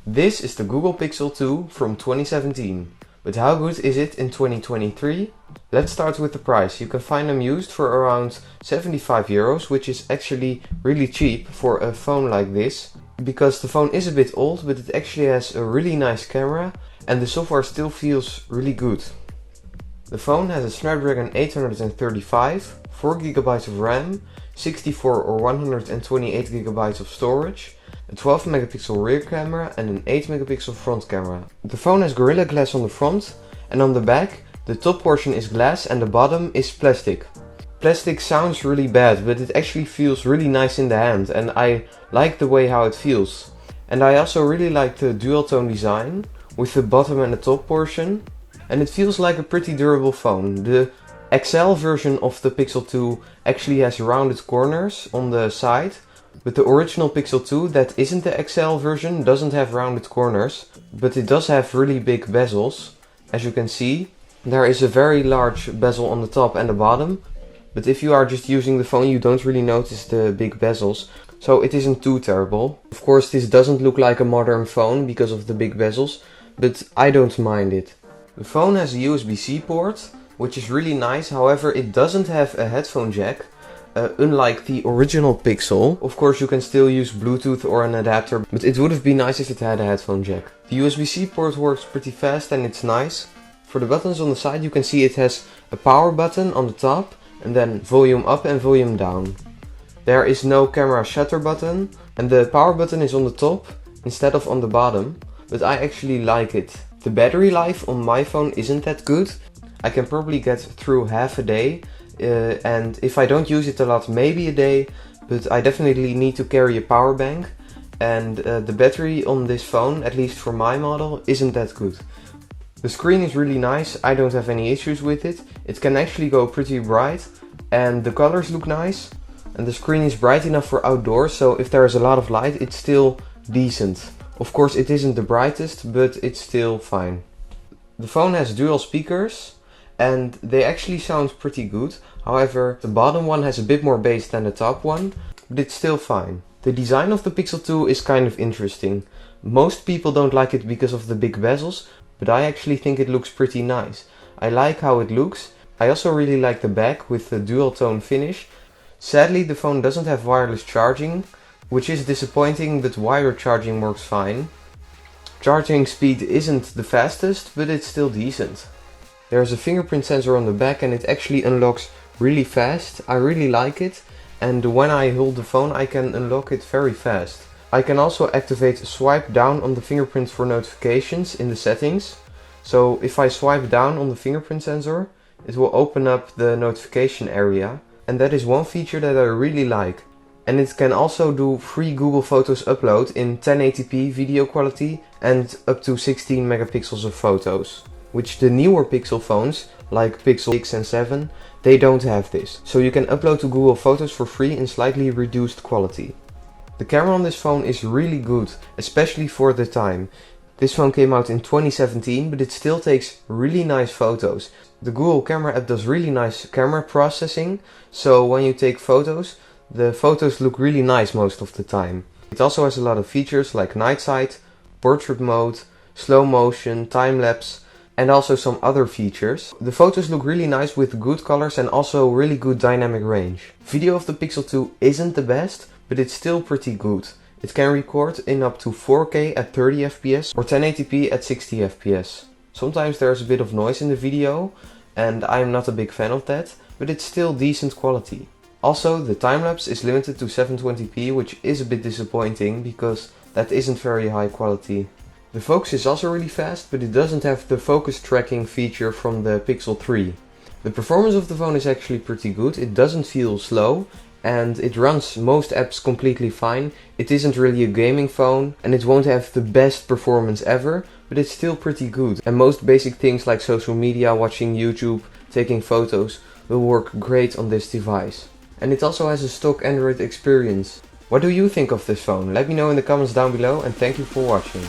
This is the Google Pixel 2 from 2017. But how good is it in 2023? Let's start with the price. You can find them used for around 75 euros, which is actually really cheap for a phone like this. Because the phone is a bit old, but it actually has a really nice camera and the software still feels really good. The phone has a Snapdragon 835, 4GB of RAM, 64 or 128GB of storage, a 12 megapixel rear camera and an 8 megapixel front camera. The phone has Gorilla Glass on the front, and on the back the top portion is glass and the bottom is plastic. Plastic sounds really bad, but it actually feels really nice in the hand and I like the way how it feels. And I also really like the dual tone design with the bottom and the top portion, and it feels like a pretty durable phone. The XL version of the Pixel 2 actually has rounded corners on the side, but the original Pixel 2 that isn't the XL version doesn't have rounded corners, but it does have really big bezels. As you can see, there is a very large bezel on the top and the bottom, but if you are just using the phone you don't really notice the big bezels, so it isn't too terrible. Of course this doesn't look like a modern phone because of the big bezels, but I don't mind it. The phone has a USB-C port, which is really nice, however it doesn't have a headphone jack. Unlike the original Pixel. Of course you can still use Bluetooth or an adapter, but it would have been nice if it had a headphone jack. The USB-C port works pretty fast and it's nice. For the buttons on the side you can see it has a power button on the top and then volume up and volume down. There is no camera shutter button and the power button is on the top instead of on the bottom, but I actually like it. The battery life on my phone isn't that good. I can probably get through half a day. And if I don't use it a lot, maybe a day, but I definitely need to carry a power bank, and the battery on this phone, at least for my model, isn't that good. The screen is really nice, I don't have any issues with it. It can actually go pretty bright and the colors look nice, and the screen is bright enough for outdoors, so if there is a lot of light it's still decent. Of course it isn't the brightest, but it's still fine. The phone has dual speakers and they actually sound pretty good. However, the bottom one has a bit more bass than the top one, but it's still fine. The design of the Pixel 2 is kind of interesting. Most people don't like it because of the big bezels, but I actually think it looks pretty nice. I like how it looks. I also really like the back with the dual tone finish. Sadly, the phone doesn't have wireless charging, which is disappointing, but wired charging works fine. Charging speed isn't the fastest, but it's still decent. There's a fingerprint sensor on the back and it actually unlocks really fast. I really like it, and when I hold the phone I can unlock it very fast. I can also activate swipe down on the fingerprint for notifications in the settings. So if I swipe down on the fingerprint sensor, it will open up the notification area, and that is one feature that I really like. And it can also do free Google Photos upload in 1080p video quality and up to 16 megapixels of photos, which the newer Pixel phones, like Pixel 6 and 7, they don't have this. So you can upload to Google Photos for free in slightly reduced quality. The camera on this phone is really good, especially for the time. This phone came out in 2017, but it still takes really nice photos. The Google Camera app does really nice camera processing, so when you take photos, the photos look really nice most of the time. It also has a lot of features like night sight, portrait mode, slow motion, time-lapse, and also some other features. The photos look really nice with good colors and also really good dynamic range. Video of the Pixel 2 isn't the best, but it's still pretty good. It can record in up to 4K at 30 fps or 1080p at 60 fps. Sometimes there's a bit of noise in the video and I'm not a big fan of that, but it's still decent quality. Also, the time-lapse is limited to 720p, which is a bit disappointing because that isn't very high quality. The focus is also really fast, but it doesn't have the focus tracking feature from the Pixel 3. The performance of the phone is actually pretty good. It doesn't feel slow and it runs most apps completely fine. It isn't really a gaming phone and it won't have the best performance ever, but it's still pretty good. And most basic things like social media, watching YouTube, taking photos will work great on this device. And it also has a stock Android experience. What do you think of this phone? Let me know in the comments down below, and thank you for watching.